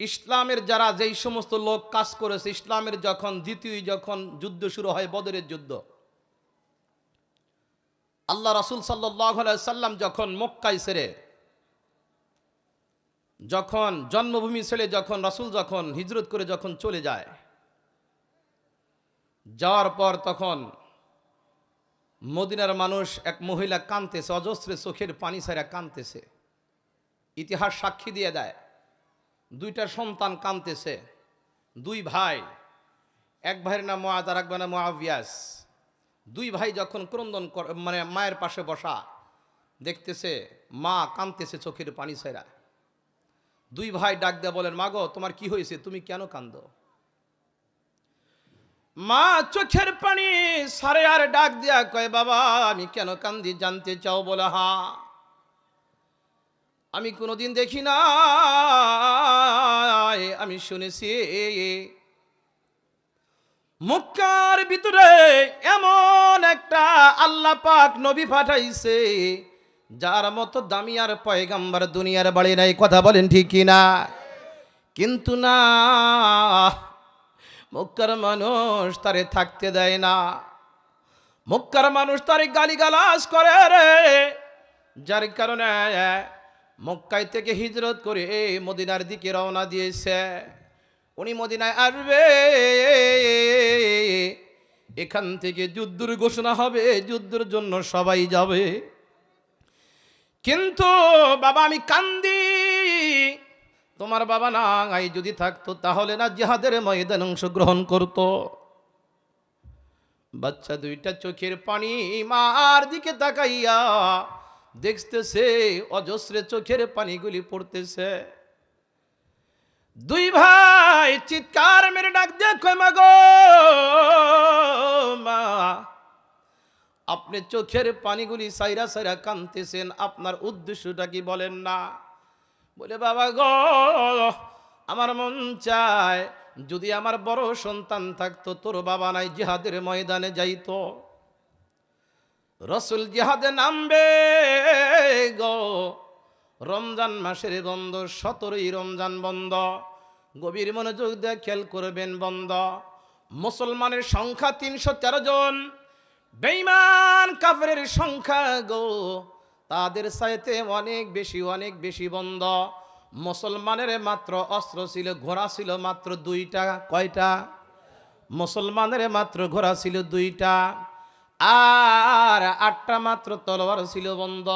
ইসলামের যারা যেই সমস্ত লোক কাজ করেছে, ইসলামের যখন যুদ্ধ শুরু হয়, বদরের যুদ্ধ, আল্লাহ রাসূল সাল্লাল্লাহু আলাইহি সাল্লাম যখন মক্কায় ছেড়ে, যখন জন্মভূমি ছেড়ে রাসূল যখন হিজরত করে যখন চলে যায়, যাওয়ার পর তখন মদিনার মানুষ, এক মহিলা কাঁদতেছে, অজস্রে চোখের পানি ছাড়া কাঁদতেছে। ইতিহাস সাক্ষী দিয়ে দেয়, দুইটা সন্তান কাঁদতেছে, দুই ভাই, এক ভাইয়ের নাম মুআদ আর এক ভাইয়ের নাম মুআবিয়াস। দুই ভাই যখন ক্রন্দন মানে মায়ের পাশে বসা, দেখতেছে মা কাঁদতেছে চোখের পানি ছাড়া। দুই ভাই ডাক দিয়ে বলেন, মা গো, তোমার কি হয়েছে, তুমি কেন কাঁদো? মা চোখের পানি সারে আর ডাক দিয়া কয়, বাবা আমি কেন কান্দি জানতে চাও? বলে, হ্যাঁ, আমি কোনোদিন দেখি না, আমি শুনেছি মক্কার ভিতরে এমন একটা আল্লাহ পাক নবী পাঠাইছে, যার মতো দামি আর পয়গাম্বার দুনিয়ার বাড়ি নাই। কথা বলেন ঠিক কিনা? কিন্তু না, মক্কার মানুষ তারে থাকতে দেয় না, মক্কার মানুষ তারে গালিগালাজ করে রে। যার কারণে মক্কায় থেকে হিজরত করে মদিনার দিকে রওনা দিয়েছে। উনি মদিনায় আসবে, এখান থেকে যুদ্ধের ঘোষণা হবে, যুদ্ধের জন্য সবাই যাবে। কিন্তু বাবা আমি কান্দি, তোমার বাবা নাই যদি থাকতো তাহলে না জিহাদের ময়দানে অংশগ্রহণ করত। বাচ্চা দুইটা চোখের পানি মার দিকে তাকাইয়া দেখতেছে, অজস্রে চোখের পানিগুলি পড়তেছে। দুই ভাই চিৎকার মেরে ডাক দিয়ে কয়, মা গো, মা, আপনি চোখের পানিগুলি সাইরা সাইরা কাঁদতেছেন, আপনার উদ্দেশ্যটা কি বলেন না? বলে, বাবা গো, আমার মন চায় যদি আমার বড় সন্তান থাকতো, তোর বাবা নাই, জিহাদের ময়দানে যাইতো, রাসূল জিহাদে নামবে গো। রমজান মাসের বন্ধ, 17ই রমজান বন্ধ, গভীর মনোযোগ দিয়ে খেয়াল করবেন, বন্ধ। মুসলমানের সংখ্যা 313 জন, বেঈমান কাফেরের সংখ্যা গো তাদের চাইতে অনেক বেশি বন্ধ। মুসলমানের মাত্র অস্ত্র ছিল, ঘোড়া ছিল মাত্র 2টা। কয়টা? মুসলমানের মাত্র ঘোড়া ছিল 2টা, আর 8টা মাত্র তলোয়ার ছিল, বন্ধ।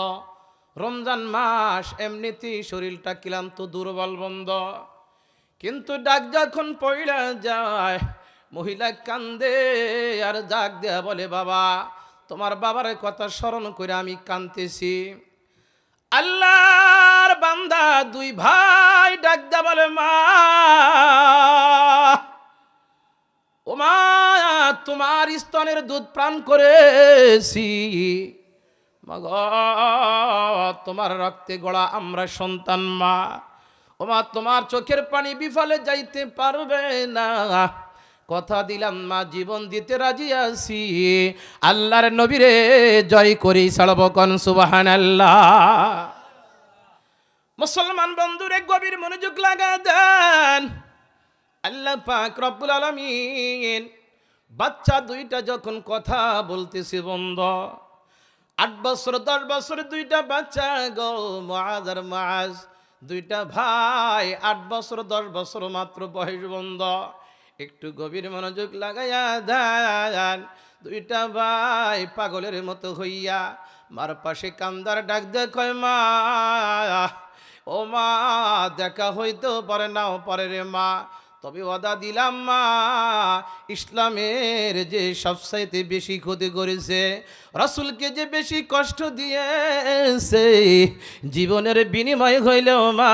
রমজান মাস, এমনিতেই শরীরটা ক্লান্ত দুর্বল, বন্ধ। কিন্তু ডাক যখন পড়া যায়, মহিলা কান্দে আর ডাক দেয়া বলে, বাবা, তোমার বাবার কথা স্মরণ করে আমি কাঁদতেছি। আল্লাহর বান্দা দুই ভাই ডাক দেয়া বলে, মা, ও মা, তোমার স্তনের দুধ পান করেছি, মা গো, তোমার রক্তে গড়া আমরা সন্তান, মা। ও মা, তোমার চোখের পানি বিফলে যাইতে পারবে না, কথা দিলাম মা, জীবন দিতে রাজি আছি, আল্লাহর নবীরে জয় করি ছাড়ব, কোন সুবহানাল্লাহ। মুসলমান বন্ধুরে গভীর মনোযোগ লাগা দেন। আল্লাহ পাক রব্বুল আলামিন বাচ্চা দুইটা যখন কথা বলতেছে, বন্ধ, 8 বছর 10 বছর দুইটা বাচ্চা গো, মুআজ আর মুআজ, দুইটা ভাই, 8 বছর 10 বছর মাত্র বয়স, বন্ধ। একটু গভীর মনোযোগ লাগাইয়া দেন। দুইটা ভাই পাগলের মতো হইয়া মার পাশে কান্দার ডাক দেয়, কয়, মা, ও মা, দেখা হইতো পারে নাও পারে রে মা, তবে ওয়াদা দিলাম মা, ইসলামের যে সবচাইতে বেশি ক্ষতি করেছে, রাসূলকে যে বেশি কষ্ট দিয়েছে, জীবনের বিনিময় হইলেও মা,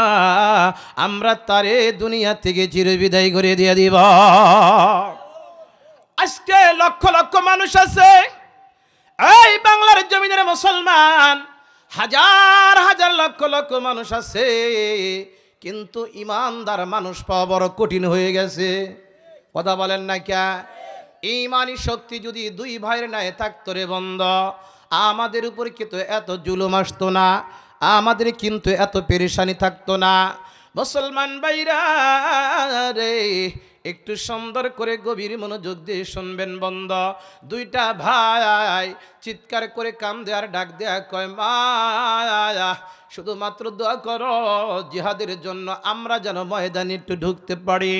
আমরা তারে দুনিয়া থেকে চিরবিদায় করে দিয়ে দিব। আজকে লক্ষ লক্ষ মানুষ আছে এই বাংলার জমিনের মুসলমান, হাজার হাজার লক্ষ লক্ষ মানুষ আছে, কিন্তু ইমানদার মানুষ পাওয়া বড় কঠিন হয়ে গেছে। কথা বলেন না কে? ইমানি শক্তি যদি দুই ভাইয়ের নাই থাকতো রে বন্ধ, আমাদের উপর কিন্তু এত জুলুম আসতো না, আমাদের কিন্তু এত পেরেশানি থাকতো না। মুসলমান ভাইরা রে, একটু সুন্দর করে গভীর মনোযোগ দিয়ে শুনবেন বন্ধ। দুইটা ভাই চিৎকার করে কান্দে আর ডাক দেয়া কয়, মা শুধুমাত্র দোয়া করো জিহাদের জন্য আমরা যেন ময়দানে একটু ঢুকতে পারি।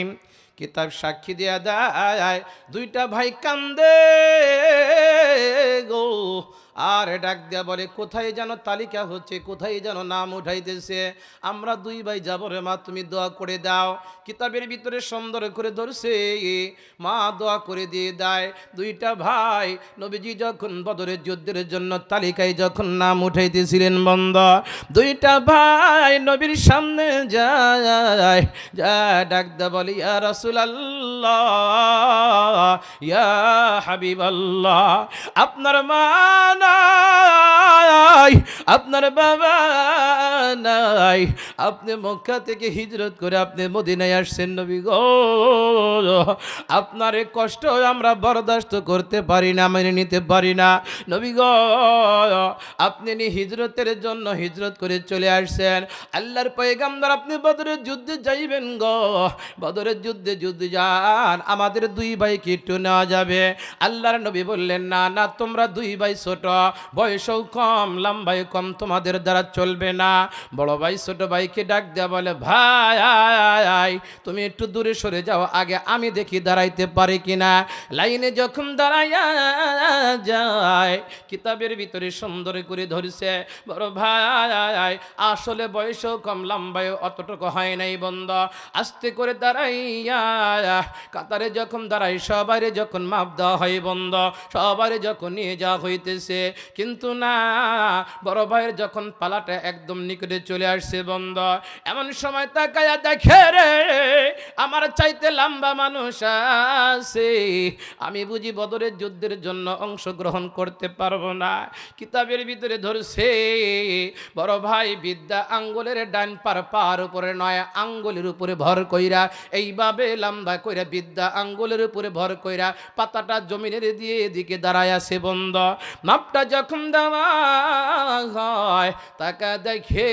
কিতাব সাক্ষী দেয়া দেয় দুইটা ভাই কান্দে গো, আর ডাক দেয়া বলে, কোথায় যেন তালিকা হচ্ছে, কোথায় যেন নাম উঠাইতেছে, আমরা দুই ভাই যাবো রে মা, তুমি দোয়া করে দাও। কিতাবের ভিতরে সুন্দর করে ধরছে, মা দোয়া করে দিয়ে দেয়। দুইটা ভাই নবীজি যখন বদরের যুদ্ধের জন্য তালিকায় যখন নাম উঠাইতেছিলেন বন্ধ, দুইটা ভাই নবীর সামনে যায়, যা ডাক দেয়া বলে, ইয়া রাসূলুল্লাহ, ইয়া হাবিবাল্লাহ, আপনার মা নাই, আপনার বাবা নাই, আপনি মক্কা থেকে হিজরত করে আপনি মদিনায় আসছেন নবী গো, আপনার এই কষ্ট আমরা বরদাস্ত করতে পারি না, মেনে নিতে পারি না নবী গো, আপনি হিজরতের জন্য হিজরত করে চলে আসছেন, আল্লাহর পয়গম্বর আপনি বদরের যুদ্ধে যাইবেন গো, বদরের যুদ্ধে যান, আমাদের দুই ভাইকে একটু নেওয়া যাবে। আল্লাহর নবী বললেন, না না, তোমরা দুই ভাই ছোট, বয়সও কম, লম্বায় কম, তোমাদের দ্বারা চলবে না। বড় ভাই ছোট ভাইকে ডাক দেয়া বলে, ভাই তুমি একটু দূরে সরে যাও, আগে আমি দেখি দাঁড়াইতে পারি কিনা। লাইনে যখন দাঁড়াইয়া যায়, কিতাবের ভিতরে সুন্দর করে ধরছে, বড় ভাই আসলে বয়সও কম, লম্বায় অতটুকু হয় নাই বন্ধ, আস্তে করে দাঁড়াইয়া কাতারে যখন দাঁড়াই, সবারে যখন মাপ দেওয়া হয় বন্ধ, সবারে যখন নিয়ে যাওয়া হইতেছে, কিন্তু না, বড় ভাইয়ের যখন পালাটা একদম নিকটে চলে আসছে বন্ধ, এমন সময় তাকায়া দেখে রে, আমার চাইতে লম্বা মানুষ আছে, আমি বুঝি বদরের যুদ্ধের জন্য অংশগ্রহণ করতে পারবো না। কিতাবের ভিতরে ধরছে, বড় ভাই বিদ্যা আঙ্গুলের ডান পার উপরে নয়, আঙ্গুলের উপরে ভর কইরা, এইভাবে লম্বা কইরা বিদ্যা আঙ্গুলের উপরে ভর কইরা পাতাটা জমিনের দিয়ে এদিকে দাঁড়ায় আছে বন্ধ। মাপটা যখন দেওয়া হয়, তাকে দেখে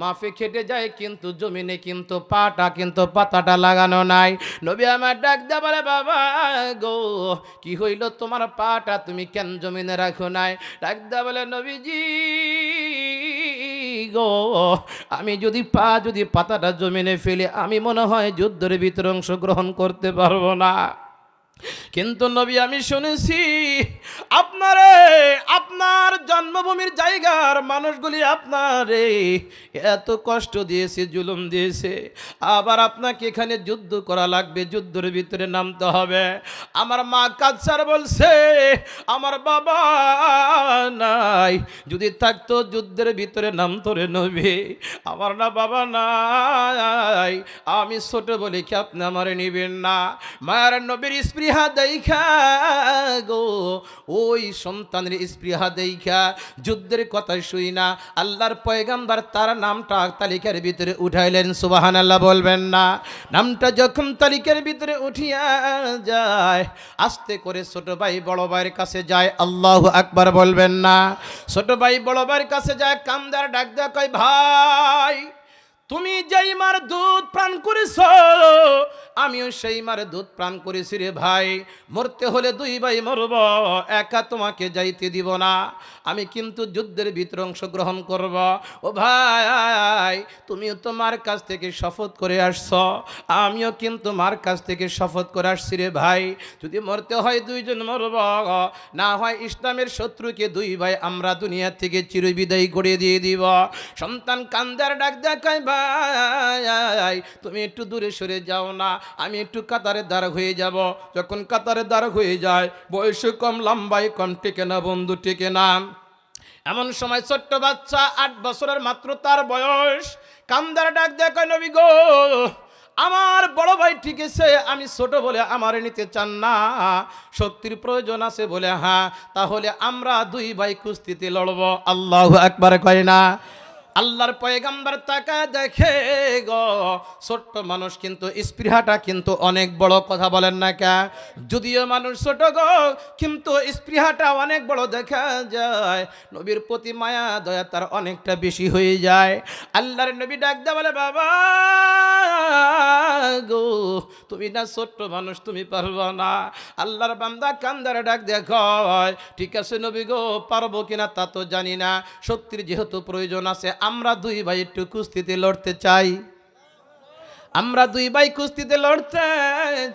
মাফে খেটে যায়, কিন্তু জমিনে কিন্তু পাতাটা লাগানো নাই। নবী আমার ডাক দেয়া বলে, বাবা গো, কি হইল তোমার পাটা তুমি কেন জমিনে রাখো নাই? ডাক দেয়া বলে, নবীজি গো, আমি যদি পাতাটা জমিনে ফেলে, আমি মনে হয় যুদ্ধের ভিতরে অংশগ্রহণ করতে পারবো না। কিন্তু নবী, আমি শুনেছি আপনার জন্মভূমির জায়গার মানুষগুলি আপনারে এত কষ্ট দিয়েছে, জুলুম দিয়েছে, আবার আপনাকে এখানে যুদ্ধ করা লাগবে, যুদ্ধের ভিতরে নামতে হবে। আমার মা কাদসার বলছে, আমার বাবা নাই, যদি থাকতো যুদ্ধের ভিতরে নামতো রে নবী, আমার না বাবা নাই, আমি ছোট বলে কি আপনি আমারে নিবেন না? মায়ের নবীর স্পৃহা দেখা গো, ওই সন্তানের স্পৃহা দেখা যুদ্ধের কথা শুই না, আল্লাহর পয়গম্বর তার নামটা তালিকার ভিতরে উঠাইলেন। সুবহানাল্লাহ বলবেন না? নামটা যখন তালিকার ভিতরে উঠিয়া যায়, আস্তে করে ছোট ভাই বড় ভাইয়ের কাছে যায়, আল্লাহু আকবার বলবেন না? ছোট ভাই বড় ভাইয়ের কাছে যায়, কান্দার ডাক দেয়া কয়, ভাই তুমি যেই মার দুধ প্রাণ করেছ, আমিও সেই মার দুধ প্রাণ করেছি রে ভাই, মরতে হলে দুই ভাই মরব, একা তোমাকে যাইতে দিব না, আমি কিন্তু যুদ্ধের ভিতরে অংশগ্রহণ করব। ও ভাই, তুমিও তো মার কাছ থেকে শপথ করে আসছ, আমিও কিন্তু মার কাছ থেকে শপথ করে আসছি রে ভাই, যদি মরতে হয় দুইজন মরব, না হয় ইসলামের শত্রুকে দুই ভাই আমরা দুনিয়া থেকে চিরবিদায় করে দিয়ে দিব। সন্তান কান্দার ডাক দেখায়, ভাই তুমি একটু দূরে সরে যাও না, আমি একটু কাতারে দাঁড় হয়ে যাব। যখন কাতারে দাঁড় হয়ে যায়, বয়স কম, লম্বাই কম, টেকে না বন্ধু, টেকে না। এমন সময় ছোট্ট বাচ্চা 8 বছরের মাত্র তার বয়স, কান্দার ডাক দেখায়, নবী গো, আমার বড় ভাই ঠিক আছে, আমি ছোট বলে আমার নিতে চান না, শক্তির প্রয়োজন আছে বলে, হ্যাঁ তাহলে আমরা দুই ভাই কুস্তিতে লড়ব। আল্লাহু আকবার কয় না? আল্লাহর পয়গাম্বর তাকায় দেখে গো ছোট্ট মানুষ, কিন্তু স্পৃহাটা কিন্তু অনেক বড়, কথা বলেন না কে? যদিও মানুষ ছোট গো, কিন্তু স্পৃহাটা অনেক বড় দেখা যায়। নবীর প্রতি মায়া দয়া তার অনেকটা বেশি হয়ে যায়। আল্লাহর নবী ডাক দেয়া বলে, বাবা গো তুমি না ছোট্ট মানুষ, তুমি পারবা না। আল্লাহর বান্দা কান্দারে ডাক দেখো, ঠিক আছে নবী গো, পারবো কিনা তা তো জানি না, শক্তির যেহেতু প্রয়োজন আছে, আমরা দুই ভাই একটু কুস্তিতে লড়তে চাই, আমরা দুই ভাই কুস্তিতে লড়তে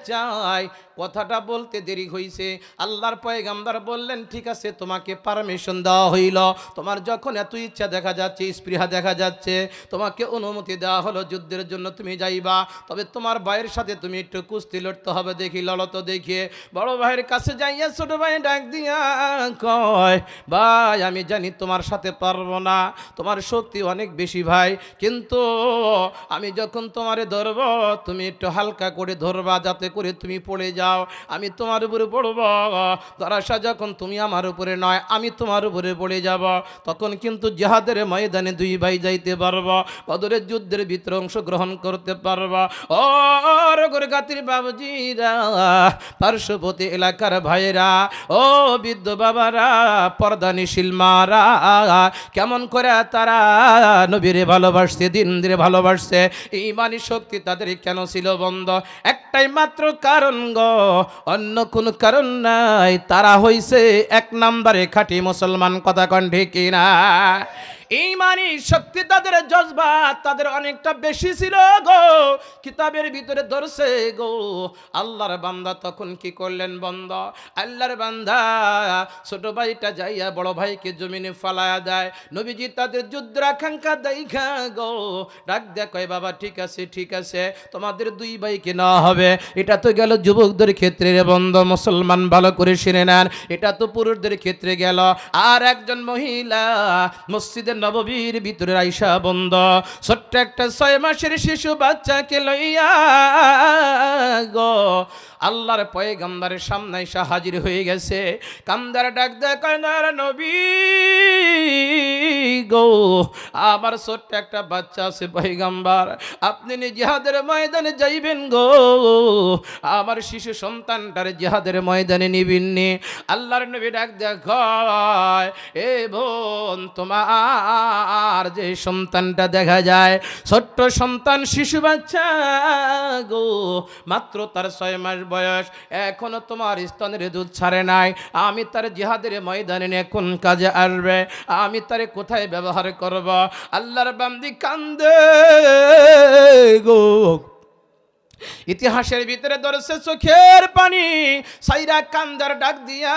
চাই। কথাটা বলতে দেরি হইছে। আল্লাহর পয়গাম্বর বললেন, ঠিক আছে তোমাকে পারমিশন দেওয়া হইল, তোমার যখন এত ইচ্ছা দেখা যাচ্ছে, স্পৃহা দেখা যাচ্ছে, তোমাকে অনুমতি দেওয়া হলো যুদ্ধের জন্য, তুমি যাইবা। তবে তোমার ভাইয়ের সাথে তুমি একটু কুস্তি লড়তে হবে, দেখি লড়ো তো দেখিয়ে। বড় ভাইয়ের কাছে যাইয়া ছোট ভাই ডাক দিয়া কয়, ভাই আমি জানি তোমার সাথে পারবো না, তোমার শক্তি অনেক বেশি ভাই, কিন্তু আমি যখন তোমারে ধরবো তুমি একটু হালকা করে ধরবা, যাতে করে তুমি পড়ে যাও, আমি তোমার উপরে পড়ব। দরাসা যখন তুমি আমার উপরে নয়, আমি তোমার উপরে পড়ে যাব, তখন কিন্তু জিহাদের ময়দানে দুই ভাই যাইতে পারবো, বদরের যুদ্ধের ভিতরে অংশগ্রহণ করতে পারবো। ও রগরগাতির বাবুজিরা, পার্শ্ববর্তী এলাকার ভাইরা, ও বৃদ্ধ বাবারা, পর্দানিশীল মারা, কেমন করে তারা নবীরে ভালোবাসছে, দিনরে ভালোবাসছে, ইমানি শক্তি তাদের কেন ছিল বন্ধ? একটাই মাত্র কারণ গো, অন্য কোন কারণ নাই, তারা হইছে এক নম্বরে খাঁটি মুসলমান, কথা কন ঠিক কিনা? ইমানি শক্তি তাদের, জজবাত তাদের অনেকটা বেশি ছিল গো, কিতাবের ভিতরে ধরছে গো। আল্লাহর বান্দা তখন কি করলেন বন্ধ? আল্লাহর বান্দা ছোট ভাইটা যাইয়া বড় ভাইকে জমিনে ফালায়া দেয়। নবীজি তাদের যুদ্ধের আকাঙ্ক্ষা দেখা গো ডাক দেয়, কয় বাবা ঠিক আছে ঠিক আছে, তোমাদের দুই ভাইকে নেওয়া হবে। এটা তো গেল যুবকদের ক্ষেত্রে রে বন্ধ, মুসলমান ভালো করে শুনে নেন, এটা তো পুরুষদের ক্ষেত্রে গেল। আর একজন মহিলা মসজিদের নববীর ভিতরে আইসা বন্ধ, ছোট্ট একটা 6 মাসের শিশু বাচ্চাকে লইয়া গো আল্লাহর পয়গম্বরের সামনে এসে হাজির হয়ে গেছে। কান্দার ডাক দেয়, কয় না নবী গো, আমার ছোট্ট একটা বাচ্চা আছে পয়গম্বর, আপনি জিহাদের ময়দানে যাইবেন গো, আমার শিশু সন্তানটারে জিহাদের ময়দানে নিবেন নি। আল্লাহর নবী ডাক দেয়, কয় এ বোন, তোমার যে সন্তানটা দেখা যায়, ছোট্ট সন্তান, শিশু বাচ্চা গো, মাত্র তার 6 মাস বয়স, এখনো তোমার স্তনের দুধ ছাড়ে নাই, আমি তার জিহাদের ময়দানে নিয়ে কোন কাজে আসবে, আমি তারে কোথায় ব্যবহার করব? আল্লাহর বান্দি কান্দে গো, ইতিহাসের ভিতরে ধরেছে চোখের পানি সাইরা কান্দার ডাক দিয়া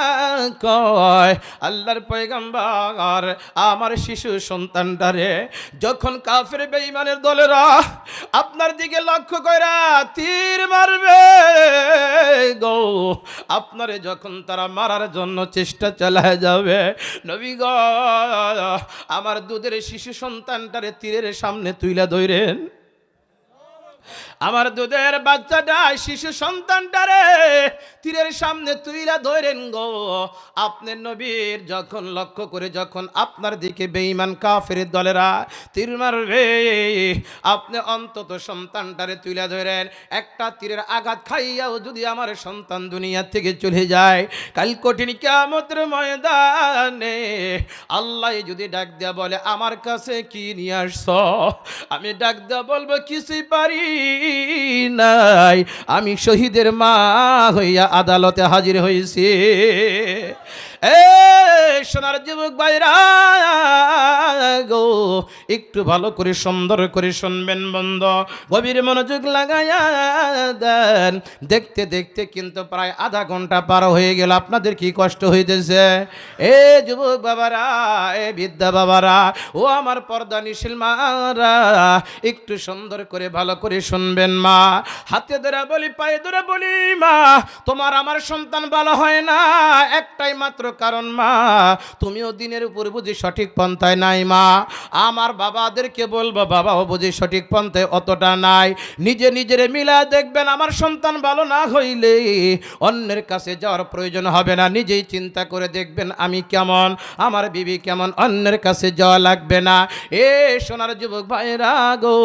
কয়, আল্লাহর পয়গম্বর, আমার শিশু সন্তানটারে যখন কাফের বেঈমানের দলেরা আপনার দিকে লক্ষ্য কইরা তীর মারবে গো, আপনারে যখন তারা মারার জন্য চেষ্টা চালায় যাবে, নবী গো আমার দুধের শিশু সন্তানটারে তীরের সামনে তুইলা ধইরেন, আমার দুধের বাচ্চাটা শিশু সন্তানটারে তীরের সামনে তুইলা ধরেন গো। আপনার নবীর যখন লক্ষ্য করে যখন আপনার দিকে বেঈমান কাফের দলেরা তীর মারবে, আপনি অন্তত সন্তানটারে তুইলা ধরেন, একটা তীরের আঘাত খাইয়াও যদি আমার সন্তান দুনিয়া থেকে চলে যায়, কাল কঠিন কিয়ামতের ময়দানে আল্লাহ যদি ডাক দেয়া বলে, আমার কাছে কি নিয়ে আসছ? আমি ডাক দেয়া বলবো, কিছুই পারি নাই, আমি শহীদের মা হইয়া আদালতে হাজির হয়েছি। এ সোনার যুবক ভাইরা গো, একটু ভালো করে সুন্দর করে শুনবেন বন্ধ, গভীর মনোযোগ লাগাইয়া দেন। দেখতে দেখতে কিন্তু প্রায় আধা ঘন্টা পার হয়ে গেল, আপনাদের কি কষ্ট হইতেছে? এ যুবক বাবারা, এ বিদ্যা বাবারা, ও আমার পর্দানিশীল মারা, একটু সুন্দর করে ভালো করে শুনবেন মা। হাতে ধরে বলি, পায়ে ধরে বলি, মা তোমার আমার সন্তান ভালো হয় না, একটাই মাত্র কারণ মা তুমিও দিনের উপর বুঝি সঠিক পন্থায় নাই মা। আমার বাবাদেরকে বলবো বাবাও বুঝি সঠিক পন্থায় অতটা নাই। নিজে নিজের মিলা দেখবেন আমার সন্তান ভালো না হইলে অন্যের কাছে যাওয়ার প্রয়োজন হবে না। নিজেই চিন্তা করে দেখবেন আমি কেমন, আমার বিবি কেমন, অন্যের কাছে যাওয়া লাগবে না। এ সোনার যুবক ভাইরা গো,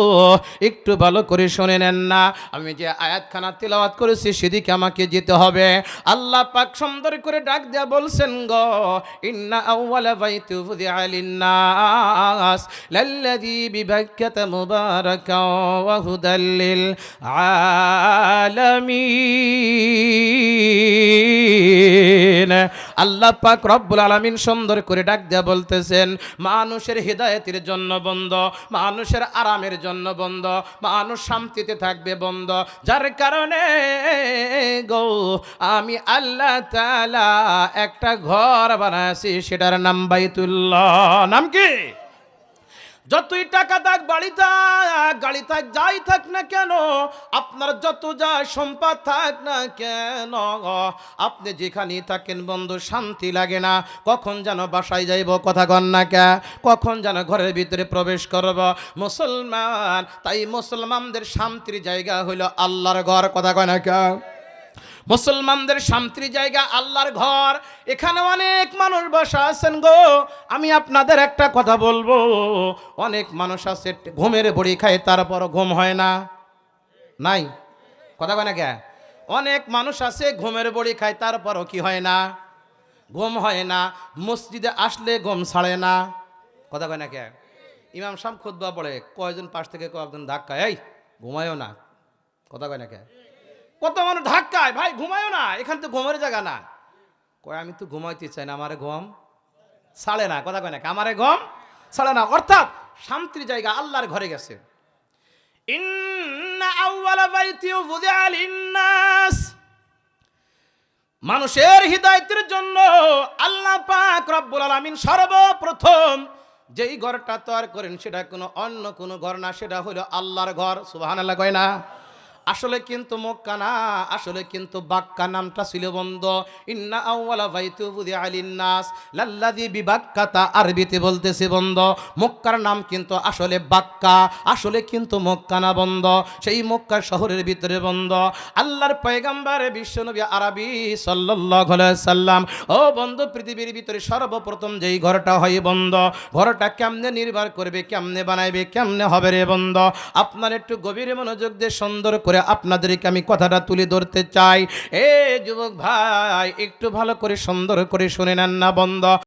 একটু ভালো করে শুনে নেন না। আমি যে আয়াতখানা তিলাওয়াত করেছি সেদিকে আমাকে যেতে হবে। আল্লাহ পাক সুন্দর করে ডাক দেয়া বলছেন গো, ইন্না আউওয়ালা বাইতি ফুদিআ লিন-নাস লাল্লাযী বিবাক্কাতা মুবারাকাও ওয়া হুদাল লিল আলামিন। আল্লাহ পাক রব্বুল আলামিন সুন্দর করে ডাক দেয়া বলতেছেন, মানুষের হিদায়াতের জন্য বন্ধ, মানুষের আরামের জন্য বন্ধ, মানুষ শান্তিতে থাকবে বন্ধ। যার কারণে গো আমি আল্লাহ তাআলা একটা ঘর বানাইছি, সেটার নাম বাইতুল্লাহ। নাম কি? যতই টাকা থাক, বাড়ি থাক, গাড়ি থাক, যাই থাক না কেন, আপনার যত যা সম্পদ থাক না কেন, আপনি যেখানেই থাকেন বন্ধু শান্তি লাগে না। কখন যেন বাসায় যাইব কথা কন না কে, কখন যেন ঘরের ভিতরে প্রবেশ করব। মুসলমান, তাই মুসলমানদের শান্তির জায়গা হইল আল্লাহর ঘর, কথা কয় না কে। মুসলমানদের শান্তির জায়গা আল্লাহর ঘর। এখানে অনেক মানুষ বসা আছেন গো, আমি আপনাদের একটা কথা বলবো, অনেক মানুষ আছে ঘুমের বড়ি খায় তারপর ঘুম হয় না, নাই কথা কয় না কে। অনেক মানুষ আছে ঘুমের বড়ি খায় তারপরও কি হয় না, ঘুম হয় না। মসজিদে আসলে ঘুম ছাড়ে না, কথা কয় না কে। ইমাম সাহেব খুতবা পড়ে, কয়জন পাশ থেকে কয়েকজন ধাক্কা, এই ঘুমায়ও না, কথা কয় না কে। কত মানুষ ধাক্কায়, ভাই ঘুমায়ও না, এখান তো ঘুমের জায়গা না। কয় আমি তো ঘুমাইতে চাই না, আমারে ঘুম ছাড়ে না, কথা কয় না, আমারে ঘুম ছাড়ে না। অর্থাৎ শান্তির জায়গা আল্লাহর ঘরে গেছে। ইন্না আউওয়ালা বাইতি উযিআ লিন-নাস, মানুষের হিদায়াতের জন্য আল্লাহ পাক রব্বুল আলামিন সর্বপ্রথম যেই ঘরটা তৈরি করেন সেটা কোনো অন্য কোনো ঘর না, সেটা হলো আল্লাহর ঘর। সুবহানাল্লাহ কয় না। আসলে কিন্তু মক্কা না, আসলে কিন্তু বাক্কা নামটা ছিল বন্ধ। ইন্না আউওয়ালা বাইতি উযিআ লিন-নাস লাল্লাযী বিবাক্কাতা, আরবিতে বলতেছে বন্ধ। মক্কার নাম কিন্তু আসলে বাক্কা, আসলে কিন্তু মক্কা না বন্ধ। সেই মক্কা শহরের ভিতরে বন্ধ আল্লাহর পয়গম্বর বিশ্বনবী আরবি সাল্লাল্লাহু আলাইহি সাল্লাম, ও বন্ধু পৃথিবীর ভিতরে সর্বপ্রথম যেই ঘরটা হয় বন্ধ, ঘরটা কেমনে নির্মাণ করবে, কেমনে বানাইবে, কেমনে হবে রে বন্ধ, আপনার একটু গভীর মনোযোগ দিয়ে সুন্দর করে আপনাদেরকে আমি কথাটা তুলে ধরতে চাই। এ যুবক ভাই একটু ভালো করে সুন্দর করে শুনে নেন না বন্ধ।